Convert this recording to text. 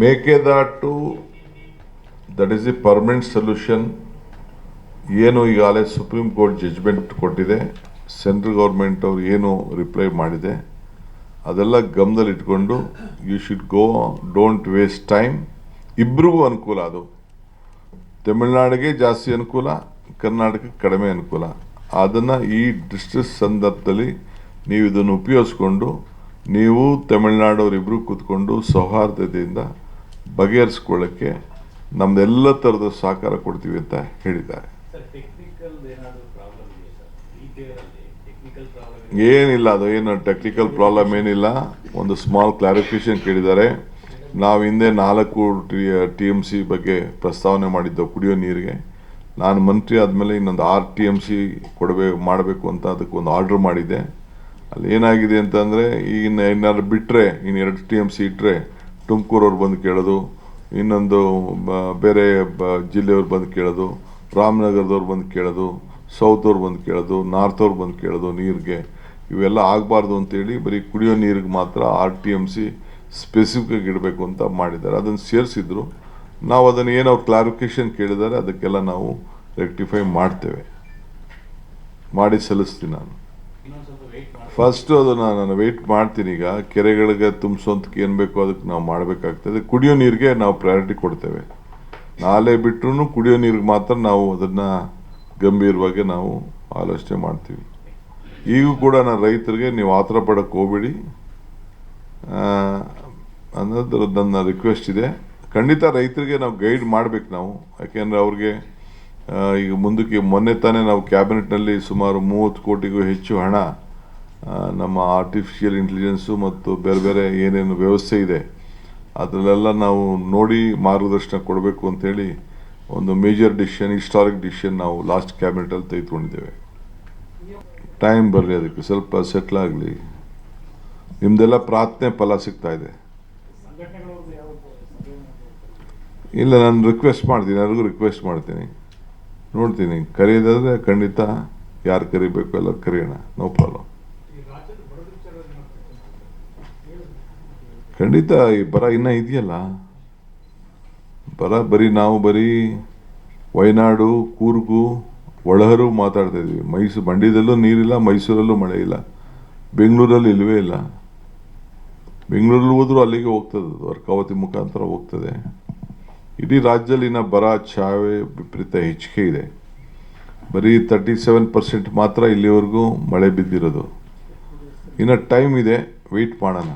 Mekedatu that is the permanent solution. ಏನು ಈಗಾಗಲೇ supreme court judgment ಕೊಟ್ಟಿದೆ, ಸೆಂಟ್ರಲ್ ಗೌರ್ಮೆಂಟ್ ಅವ್ರು ಏನು ರಿಪ್ಲೈ ಮಾಡಿದೆ ಅದೆಲ್ಲ ಗಮನದಲ್ಲಿ ಇಟ್ಕೊಂಡು you should go, don't waste time. ಇಬ್ಬರಿಗೂ ಅನುಕೂಲ. ಅದು ತಮಿಳ್ನಾಡಿಗೆ ಜಾಸ್ತಿ ಅನುಕೂಲ, ಕರ್ನಾಟಕಕ್ಕೆ ಕಡಿಮೆ ಅನುಕೂಲ. ಅದನ್ನು ಈ ಡಿಸ್ಟ್ರೆಸ್ ಸಂದರ್ಭದಲ್ಲಿ ನೀವು ಇದನ್ನು ಉಪಯೋಗಿಸ್ಕೊಂಡು ನೀವು ತಮಿಳ್ನಾಡವರಿಬ್ಬರು ಕೂತ್ಕೊಂಡು ಸೌಹಾರ್ದತೆಯಿಂದ ಬಗೆಹರಿಸ್ಕೊಳ್ಳೋಕ್ಕೆ ನಮ್ದೆಲ್ಲ ಥರದ ಸಹಕಾರ ಕೊಡ್ತೀವಿ ಅಂತ ಹೇಳಿದ್ದಾರೆ. ಏನಿಲ್ಲ, ಅದು ಏನು ಟೆಕ್ನಿಕಲ್ ಪ್ರಾಬ್ಲಮ್ ಏನಿಲ್ಲ. ಒಂದು ಸ್ಮಾಲ್ ಕ್ಲಾರಿಫಿಕೇಶನ್ ಕೇಳಿದ್ದಾರೆ. ನಾವು ಹಿಂದೆ 4 TMC ಬಗ್ಗೆ ಪ್ರಸ್ತಾವನೆ ಮಾಡಿದ್ದೆವು ಕುಡಿಯೋ ನೀರಿಗೆ. ನಾನು ಮಂತ್ರಿ ಆದಮೇಲೆ ಇನ್ನೊಂದು 6 TMC ಮಾಡಬೇಕು ಅಂತ ಅದಕ್ಕೆ ಒಂದು ಆರ್ಡ್ರ್ ಮಾಡಿದ್ದೆ. ಅಲ್ಲಿ ಏನಾಗಿದೆ ಅಂತಂದರೆ, ಈಗ ಏನಾದ್ರು ಬಿಟ್ಟರೆ ಇನ್ನು 2 TMC ಇಟ್ಟರೆ ತುಮಕೂರವ್ರು ಬಂದು ಕೇಳೋದು, ಇನ್ನೊಂದು ಬೇರೆ ಜಿಲ್ಲೆಯವ್ರು ಬಂದು ಕೇಳೋದು, ರಾಮನಗರದವ್ರು ಬಂದು ಕೇಳೋದು, ಸೌತ್ ಅವ್ರು ಬಂದು ಕೇಳೋದು, ನಾರ್ತ್ ಅವ್ರು ಬಂದು ಕೇಳೋದು ನೀರಿಗೆ. ಇವೆಲ್ಲ ಆಗಬಾರ್ದು ಅಂತೇಳಿ ಬರೀ ಕುಡಿಯೋ ನೀರಿಗೆ ಮಾತ್ರ 6 TMC ಸ್ಪೆಸಿಫಿಕ್ ಇಡಬೇಕು ಅಂತ ಮಾಡಿದ್ದಾರೆ. ಅದನ್ನು ಸೇರಿಸಿದ್ರು. ನಾವು ಅದನ್ನು ಏನು ಅವ್ರು ಕ್ಲಾರಿಫಿಕೇಶನ್ ಕೇಳಿದ್ದಾರೆ ಅದಕ್ಕೆಲ್ಲ ನಾವು ರೆಕ್ಟಿಫೈ ಮಾಡ್ತೇವೆ, ಮಾಡಿ ಸಲ್ಲಿಸ್ತೀನಿ. ನಾನು ಫಸ್ಟು ಅದನ್ನು ನಾನು ವೆಯ್ಟ್ ಮಾಡ್ತೀನಿ. ಈಗ ಕೆರೆಗಳಿಗೆ ತುಂಬಿಸೋಂತಕ್ಕೆ ಏನು ಬೇಕೋ ಅದಕ್ಕೆ ನಾವು ಮಾಡಬೇಕಾಗ್ತದೆ. ಕುಡಿಯೋ ನೀರಿಗೆ ನಾವು ಪ್ರಯಾರಿಟಿ ಕೊಡ್ತೇವೆ. ನಾಲೆ ಬಿಟ್ಟರು ಕುಡಿಯೋ ನೀರಿಗೆ ಮಾತ್ರ ನಾವು ಅದನ್ನು ಗಂಭೀರವಾಗಿ ನಾವು ಆಲೋಚನೆ ಮಾಡ್ತೀವಿ. ಈಗೂ ಕೂಡ ನಾನು ರೈತರಿಗೆ ನೀವು ಆತರ ಪಡೋಕ್ಕೆ ಹೋಗ್ಬೇಡಿ ಅನ್ನೋದು ನನ್ನ ರಿಕ್ವೆಸ್ಟ್ ಇದೆ. ಖಂಡಿತ ರೈತರಿಗೆ ನಾವು ಗೈಡ್ ಮಾಡಬೇಕು ನಾವು, ಯಾಕೆಂದರೆ ಅವ್ರಿಗೆ ಈಗ ಮುಂದಕ್ಕೆ ಮೊನ್ನೆ ತಾನೇ ನಾವು ಕ್ಯಾಬಿನೆಟ್ನಲ್ಲಿ ಸುಮಾರು 30 ಕೋಟಿಗೂ ಹೆಚ್ಚು ಹಣ ನಮ್ಮ ಆರ್ಟಿಫಿಷಿಯಲ್ ಇಂಟೆಲಿಜೆನ್ಸು ಮತ್ತು ಬೇರೆ ಬೇರೆ ಏನೇನು ವ್ಯವಸ್ಥೆ ಇದೆ ಅದರಲ್ಲೆಲ್ಲ ನಾವು ನೋಡಿ ಮಾರ್ಗದರ್ಶನ ಕೊಡಬೇಕು ಅಂತೇಳಿ ಒಂದು ಮೇಜರ್ ಡಿಸಿಷನ್, ಹಿಸ್ಟಾರಿಕ್ ಡಿಸಿಷನ್ ನಾವು ಲಾಸ್ಟ್ ಕ್ಯಾಬಿನೆಟಲ್ಲಿ ತೆಗೆದುಕೊಂಡಿದ್ದೇವೆ. ಟೈಮ್ ಬರಲಿ, ಅದಕ್ಕೆ ಸ್ವಲ್ಪ ಸೆಟ್ಲ್ ಆಗಲಿ. ನಿಮ್ಮದೆಲ್ಲ ಪ್ರಾರ್ಥನೆ ಫಲ ಸಿಗ್ತಾ ಇದೆ. ಇಲ್ಲ, ನಾನು ರಿಕ್ವೆಸ್ಟ್ ಮಾಡ್ತೀನಿ, ಎಲ್ಲರಿಗೂ ರಿಕ್ವೆಸ್ಟ್ ಮಾಡ್ತೀನಿ. ನೋಡ್ತೀನಿ, ಕರೆಯೋದಾದರೆ ಖಂಡಿತ ಯಾರು ಕರಿಬೇಕು ಎಲ್ಲ ಕರೆಯೋಣ, ನೋ ಪ್ರಾಬ್ಲಮ್. ಖಂಡಿತ ಈ ಬರ ಇನ್ನೂ ಇದೆಯಲ್ಲ, ಬರೀ ನಾವು ವಯನಾಡು, ಕೂರ್ಗು, ಒಳಹರು ಮಾತಾಡ್ತಾ ಇದ್ವಿ. ಮಂಡ್ಯದಲ್ಲೂ ನೀರಿಲ್ಲ, ಮೈಸೂರಲ್ಲೂ ಮಳೆ ಇಲ್ಲ, ಬೆಂಗಳೂರಲ್ಲಿ ಇಲ್ಲವೇ ಇಲ್ಲ. ಬೆಂಗಳೂರಲ್ಲಿ ಹೋದ್ರೂ ಅಲ್ಲಿಗೆ ಹೋಗ್ತದೆ, ಅರ್ಕಾವತಿ ಮುಖಾಂತರ ಹೋಗ್ತದೆ. ಇಡೀ ರಾಜ್ಯದಲ್ಲಿನ ಬರ ಛಾಯೆ ವಿಪರೀತ ಹೆಚ್ಚಿಗೆ ಇದೆ. ಬರೀ 37% ಮಾತ್ರ ಇಲ್ಲಿವರೆಗೂ ಮಳೆ ಬಿದ್ದಿರೋದು. ಇನ್ನು ಟೈಮ್ ಇದೆ, ವೆಯ್ಟ್ ಮಾಡೋಣ.